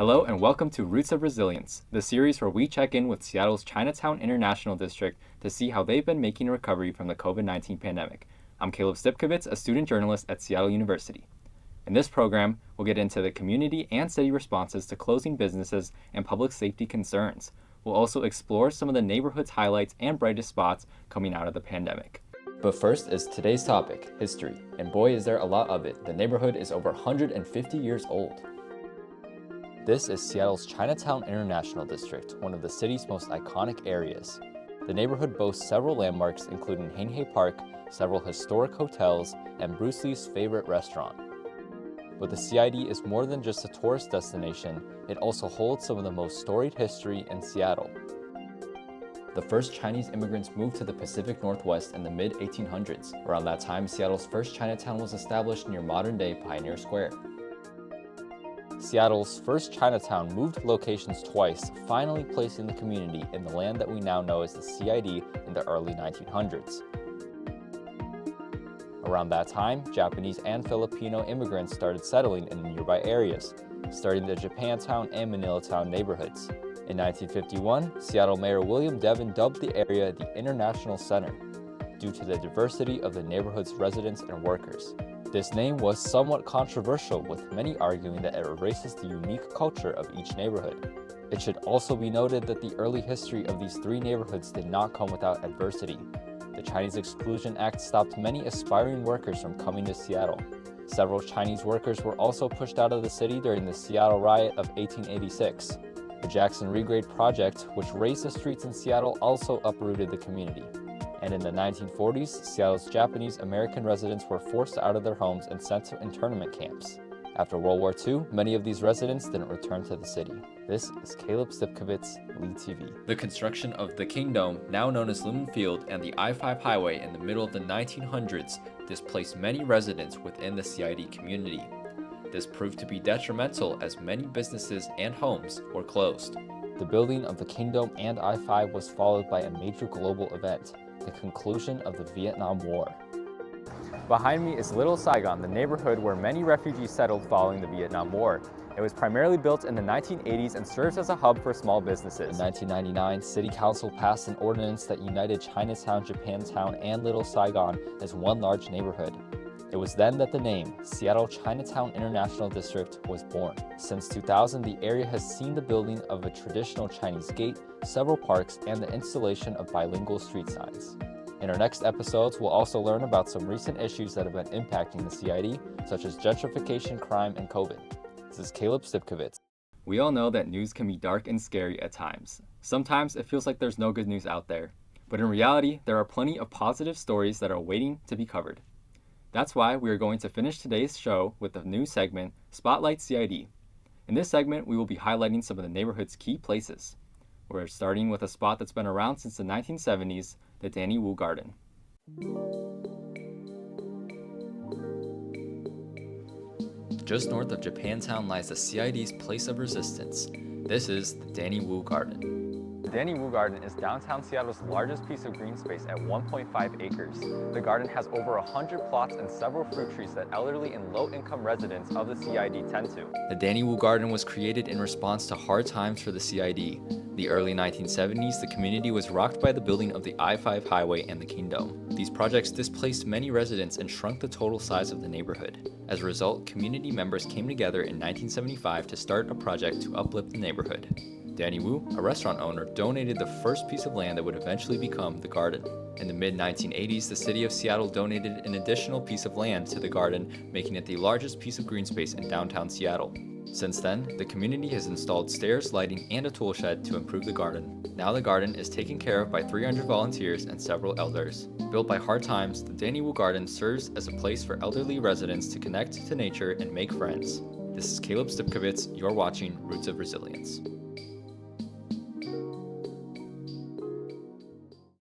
Hello and welcome to Roots of Resilience, the series where we check in with Seattle's Chinatown International District to see how they've been making a recovery from the COVID-19 pandemic. I'm Caleb Stipkovitz, a student journalist at Seattle University. In this program, we'll get into the community and city responses to closing businesses and public safety concerns. We'll also explore some of the neighborhood's highlights and brightest spots coming out of the pandemic. But first is today's topic, history. And boy, is there a lot of it. The neighborhood is over 150 years old. This is Seattle's Chinatown International District, one of the city's most iconic areas. The neighborhood boasts several landmarks including Heinhe Park, several historic hotels, and Bruce Lee's favorite restaurant. But the CID is more than just a tourist destination, it also holds some of the most storied history in Seattle. The first Chinese immigrants moved to the Pacific Northwest in the mid-1800s. Around that time, Seattle's first Chinatown was established near modern-day Pioneer Square. Seattle's first Chinatown moved locations twice, finally placing the community in the land that we now know as the CID in the early 1900s. Around that time, Japanese and Filipino immigrants started settling in the nearby areas, starting the Japantown and Manilatown neighborhoods. In 1951, Seattle Mayor William Devin dubbed the area the International Center, due to the diversity of the neighborhood's residents and workers. This name was somewhat controversial, with many arguing that it erases the unique culture of each neighborhood. It should also be noted that the early history of these three neighborhoods did not come without adversity. The Chinese Exclusion Act stopped many aspiring workers from coming to Seattle. Several Chinese workers were also pushed out of the city during the Seattle riot of 1886. The Jackson Regrade Project, which raised the streets in Seattle, also uprooted the community. And in the 1940s, Seattle's Japanese American residents were forced out of their homes and sent to internment camps. After World War II, many of these residents didn't return to the city. This is Caleb Stipkovitz, Lead TV. The construction of the Kingdome, now known as Lumen Field, and the I-5 highway in the middle of the 1900s displaced many residents within the CID community. This proved to be detrimental as many businesses and homes were closed. The building of the Kingdome and I-5 was followed by a major global event, the conclusion of the Vietnam War. Behind me is Little Saigon, the neighborhood where many refugees settled following the Vietnam War. It was primarily built in the 1980s and serves as a hub for small businesses. In 1999, City Council passed an ordinance that united Chinatown, Japantown, and Little Saigon as one large neighborhood. It was then that the name, Seattle Chinatown International District, was born. Since 2000, the area has seen the building of a traditional Chinese gate, several parks, and the installation of bilingual street signs. In our next episodes, we'll also learn about some recent issues that have been impacting the CID, such as gentrification, crime, and COVID. This is Caleb Stipkovitz. We all know that news can be dark and scary at times. Sometimes it feels like there's no good news out there. But in reality, there are plenty of positive stories that are waiting to be covered. That's why we are going to finish today's show with the new segment, Spotlight CID. In this segment, we will be highlighting some of the neighborhood's key places. We're starting with a spot that's been around since the 1970s, the Danny Wu Garden. Just north of Japantown lies the CID's place of resistance. This is the Danny Wu Garden. The Danny Wu Garden is downtown Seattle's largest piece of green space at 1.5 acres. The garden has over 100 plots and several fruit trees that elderly and low-income residents of the CID tend to. The Danny Wu Garden was created in response to hard times for the CID. The early 1970s, the community was rocked by the building of the I-5 highway and the Kingdome. These projects displaced many residents and shrunk the total size of the neighborhood. As a result, community members came together in 1975 to start a project to uplift the neighborhood. Danny Wu, a restaurant owner, donated the first piece of land that would eventually become the garden. In the mid-1980s, the city of Seattle donated an additional piece of land to the garden, making it the largest piece of green space in downtown Seattle. Since then, the community has installed stairs, lighting, and a tool shed to improve the garden. Now the garden is taken care of by 300 volunteers and several elders. Built by hard times, the Danny Wu Garden serves as a place for elderly residents to connect to nature and make friends. This is Caleb Stipkovitz. You're watching Roots of Resilience.